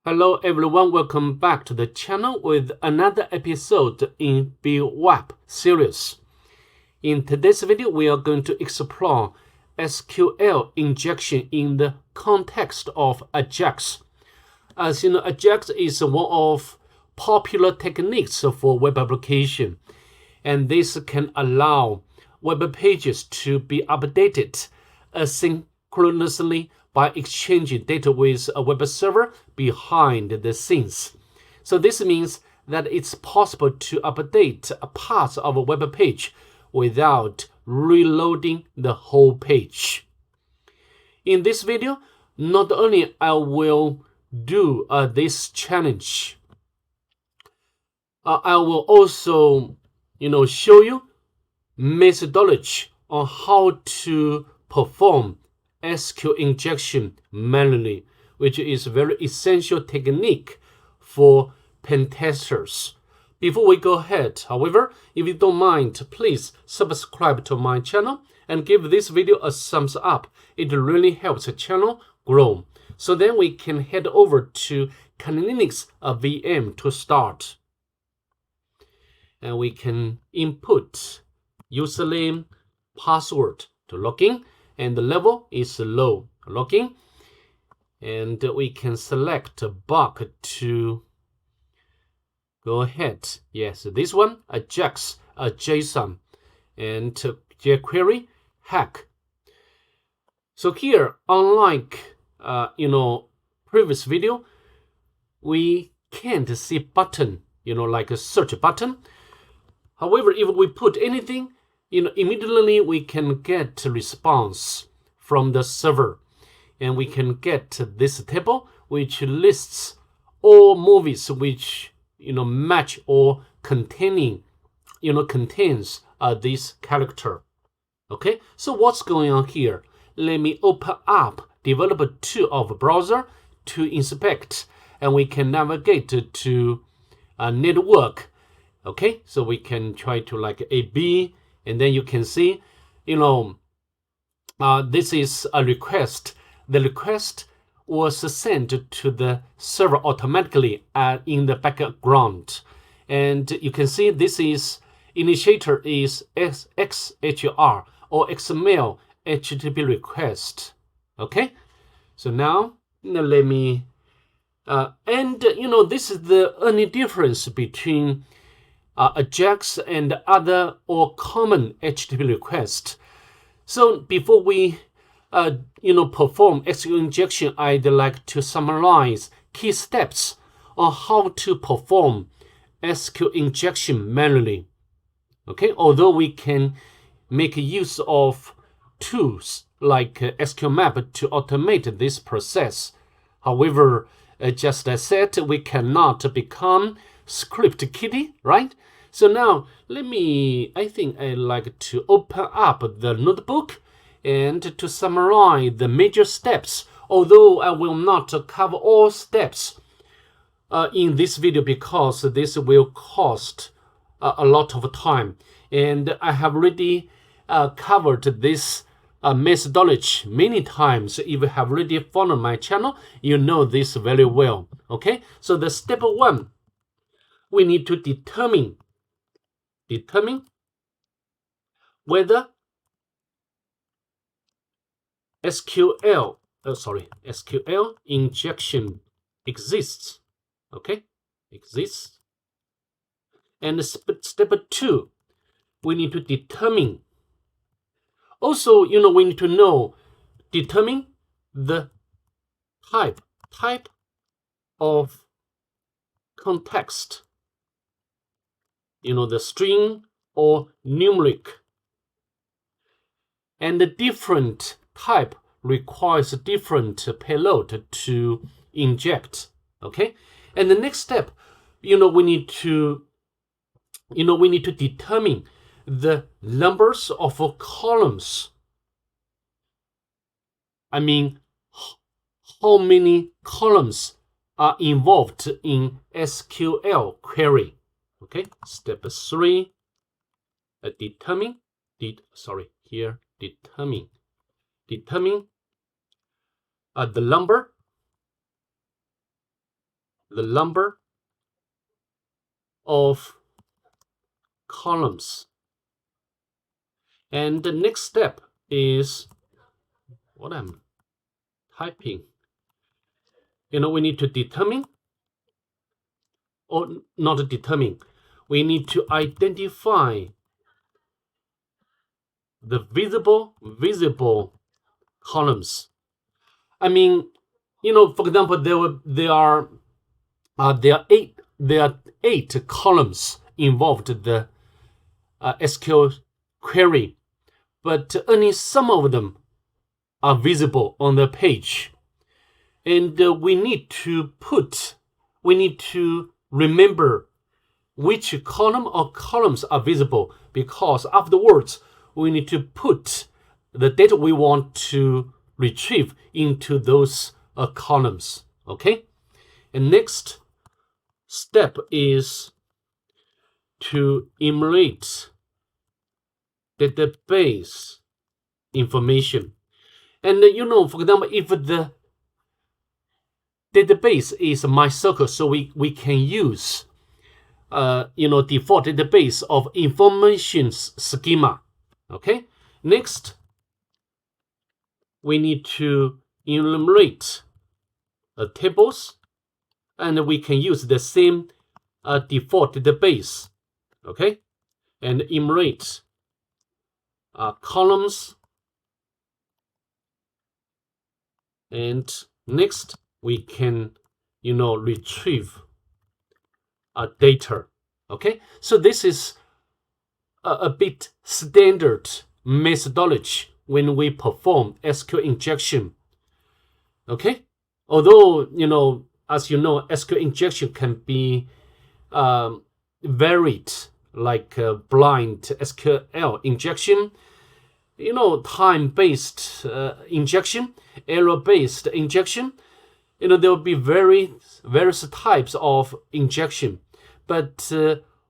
Hello everyone, welcome back to the channel with another episode in bWAPP series. In today's video, we are going to explore SQL injection in the context of AJAX. As you know, AJAX is one of popular techniques for web application, and this can allow web pages to be updated asynchronously by exchanging data with a web server behind the scenes. So this means that it's possible to update a part of a web page without reloading the whole page. In this video, not only I will do this challenge, I will also show you methodology on how to perform SQL injection manually, which is a very essential technique for pen testers. Before we go ahead, however, if you don't mind, please subscribe to my channel and give this video a thumbs up. It really helps the channel grow. So then we can head over to Linux VM to start. And we can input username, password to login, and the level is low, login. And we can select bug to go ahead. Yes, this one, AJAX, JSON, and Jquery, hack. So here, unlike previous video, we can't see button, like a search button. However, if we put anything, immediately we can get a response from the server, and we can get this table which lists all movies which match or contains this character. Okay, so what's going on here? Let me open up developer 2 of browser to inspect, and we can navigate to network. Okay, so we can try to like AB, and then you can see, this is a request. The request was sent to the server automatically in the background. And you can see this is, initiator is XHR or XML HTTP request. Okay, so now let me, this is the only difference between AJAX and other or common HTTP requests. So before we perform SQL injection, I'd like to summarize key steps on how to perform SQL injection manually. Okay, although we can make use of tools like SQL Map to automate this process. However, just as I said, we cannot become script kiddie, right? So now I think I'd like to open up the notebook and to summarize the major steps, although I will not cover all steps in this video because this will cost a lot of time. And I have already covered this methodology many times. If you have already followed my channel, you know this very well. Okay, so the step 1, we need to determine whether SQL injection exists. Okay, exists. And step 2, we need to determine. Also, we need to determine the type of context. The string or numeric. And the different type requires different payload to inject. Okay, and the next step, we need to determine the numbers of columns. I mean, how many columns are involved in SQL query. Okay, step 3, determine the number the number of columns. And the next step is what I'm typing. We need to determine, or not determine, we need to identify the visible columns. I mean, for example, there are eight columns involved in the SQL query, but only some of them are visible on the page. And we need to remember which column or columns are visible, because afterwards we need to put the data we want to retrieve into those columns. Okay? And next step is to enumerate database information. And for example, if the database is MySQL, so we can use default database of information schema. Okay. Next, we need to enumerate tables, and we can use the same default database. Okay, and enumerate columns. And next, we can retrieve data. Okay, so this is a bit standard methodology when we perform SQL injection. Okay, although as you know, SQL injection can be varied, like blind SQL injection, time-based injection, error-based injection. There will be various types of injection. But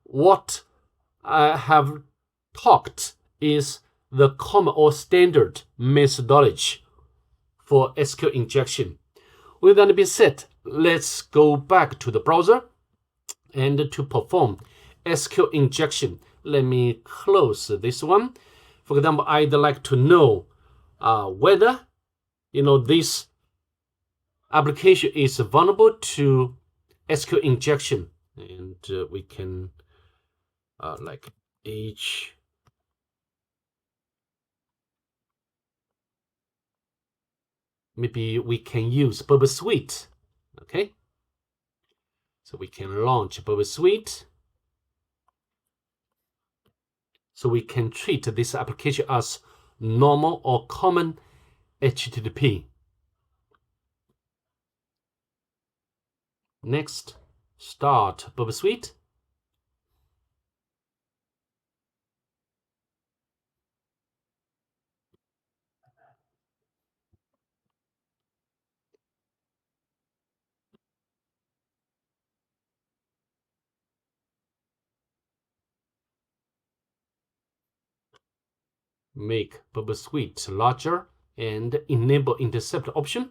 what I have talked is the common or standard methodology for SQL injection. With that being said, let's go back to the browser and to perform SQL injection. Let me close this one. For example, I'd like to know whether this application is vulnerable to SQL injection, and we can like maybe we can use Burp Suite. Okay, so we can launch Burp Suite. So we can treat this application as normal or common HTTP. Next, start Burp Suite. Make Burp Suite larger and enable intercept option.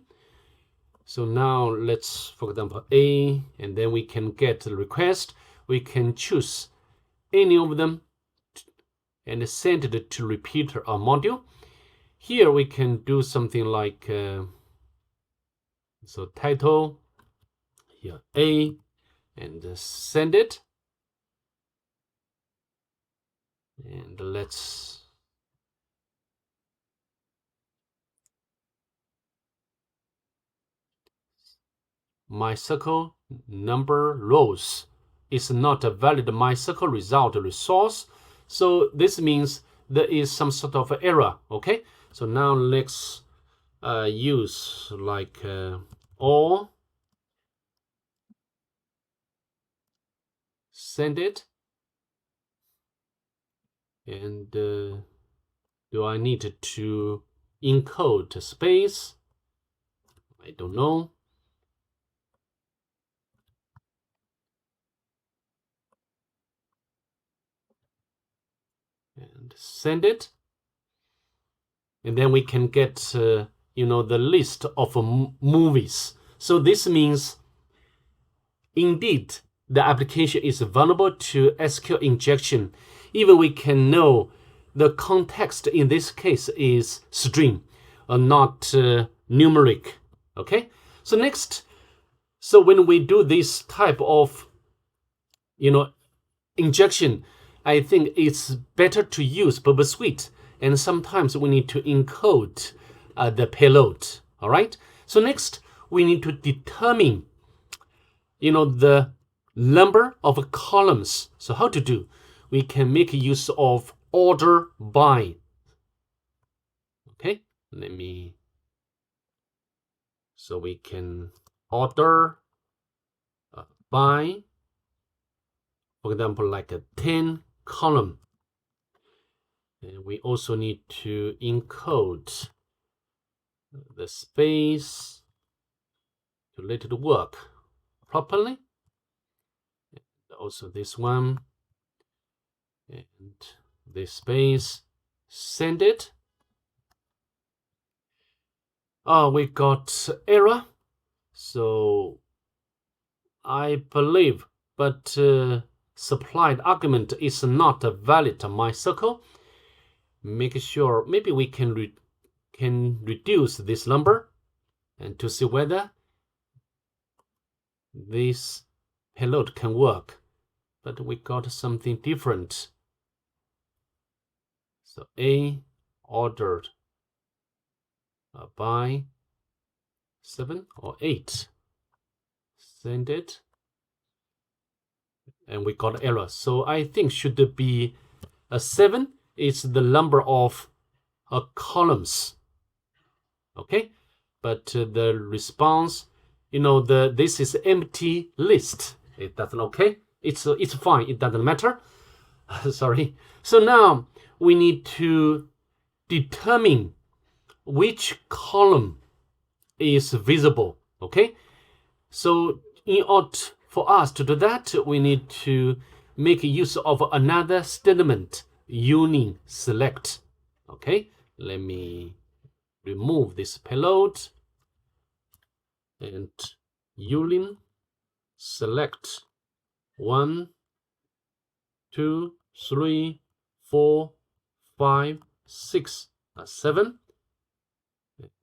So now let's, for example, A, and then we can get the request. We can choose any of them and send it to repeater or module. Here we can do something like so title here A, and send it. And let's MySQL number rows is not a valid MySQL result resource. So this means there is some sort of error. Okay, so now let's use like all, send it, and do I need to encode space? I don't know. And send it, and then we can get the list of movies. So this means indeed the application is vulnerable to SQL injection, even we can know the context in this case is string, not numeric. Okay, so next, so when we do this type of injection, I think it's better to use Burp Suite, and sometimes we need to encode the payload. All right, so next we need to determine the number of columns. So how to do? We can make use of order by. Okay, so we can order by, for example, like a 10 column. And we also need to encode the space to let it work properly. And also this one, and this space, send it. Oh, we got error. So I believe, but supplied argument is not a valid MySQL. Make sure maybe we can reduce this number and to see whether this payload can work. But we got something different. So A ordered by 7 or 8. Send it. And we got error. So I think should be a 7 is the number of columns. Okay, but the response, this is empty list. It doesn't okay. It's fine. It doesn't matter. Sorry. So now we need to determine which column is visible. Okay. So in order for us to do that, we need to make use of another statement, union select. Okay. Let me remove this payload and union select 1, 2, 3, 4, 5, 6, 7.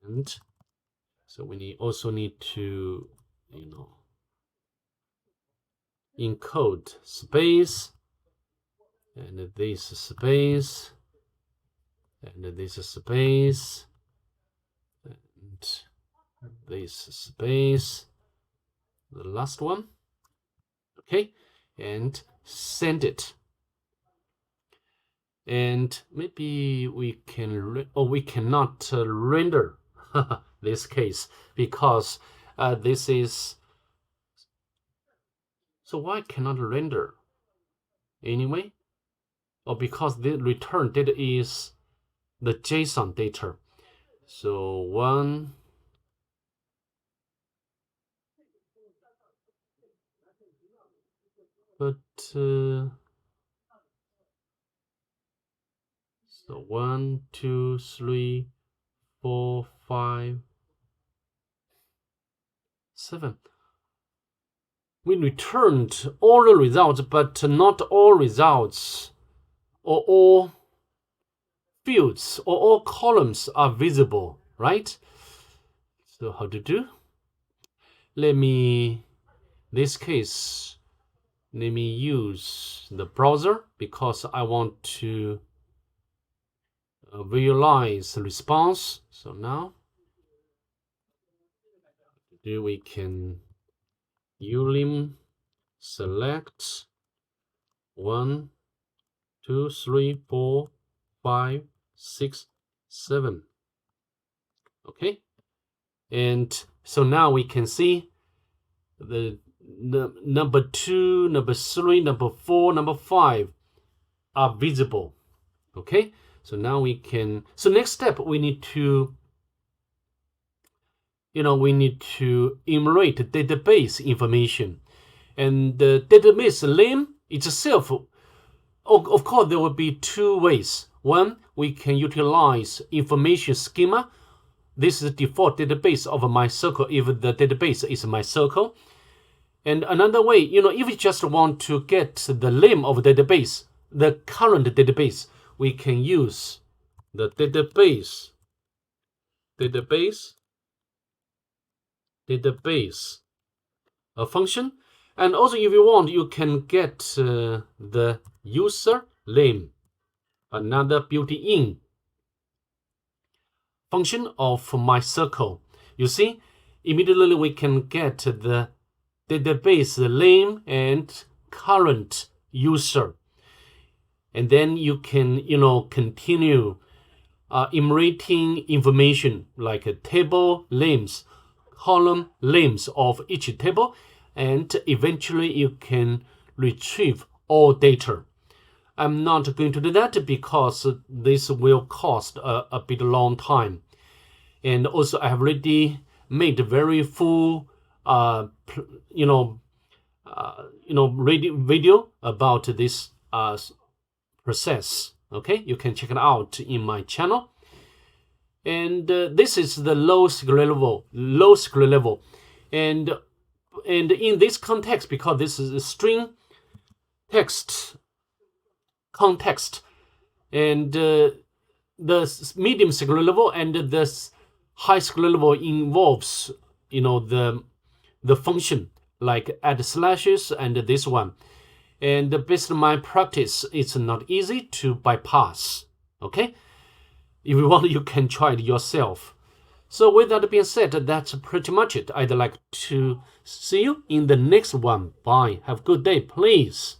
And so we also need to encode space and this space and this space and this space, the last one. Okay, and send it. And maybe we can we cannot render this case because this is, so why cannot render anyway? Or because the return data is the JSON data. So 1, but so 1, 2, 3, 4, 5, 7. We returned all the results, but not all results or all fields or all columns are visible, right? So how to do? This case, let me use the browser because I want to visualize the response. So now we can union select 1, 2, 3, 4, 5, 6, 7. Okay, and so now we can see the number 2, number 3, number 4, number 5 are visible. Okay, so now we can, so next step we need to enumerate database information, and the database name itself, of course there will be 2 ways. One, we can utilize information schema. This is the default database of MySQL if the database is MySQL. And another way, if you just want to get the name of the database, the current database, we can use the database function. And also, if you want, you can get the user name, another built-in function of MySQL. You see, immediately we can get the database name and current user. And then you can, continue enumerating information like table names, column names of each table, and eventually you can retrieve all data. I'm not going to do that because this will cost a bit long time. And also I have already made a very full, video about this process. Okay, you can check it out in my channel. And this is the low SQL level. And in this context, because this is a string text context, and the medium SQL level and the high SQL level involves, the function like add slashes and this one. And based on my practice, it's not easy to bypass. Okay, if you want, you can try it yourself. So with that being said, that's pretty much it. I'd like to see you in the next one. Bye. Have a good day, please.